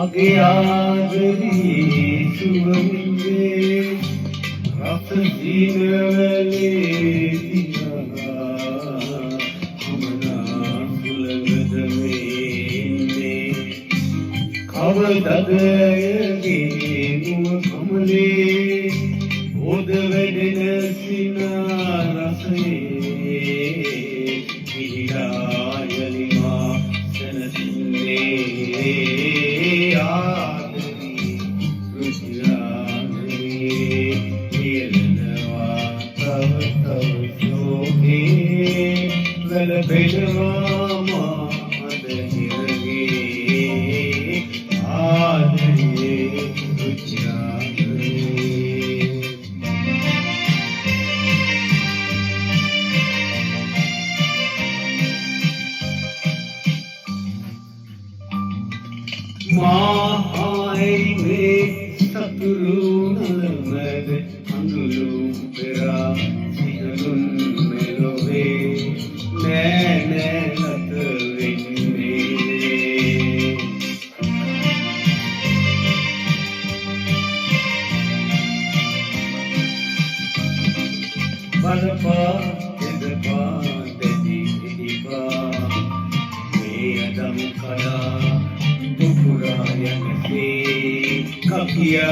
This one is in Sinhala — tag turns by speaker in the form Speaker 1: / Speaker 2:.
Speaker 1: මගේ ආදරී සුවඳේ රස දිනවලේ දිහා අමනා සුළඟද වෙන්නේ කවදද යගේ නුව කමලේ ඔද වැඩෙන සිනා රසයේ විහිදා යලිමා සැනසෙන්නේ ආදරී රුචිරාගනේ නියලනවා තව තව සෝකේ වැළපෙනවා මා අද හිරගේ ආදරේ රුචිරාගනේ මායිනේ සතුරු නලමද අඳුළු පෙරා සිහලුන් මෙලොවේ නෑ නෑ නැත වෙන්නේ බලපා එදපා දෙදි එදිපා මේ අදම් කලා Kapia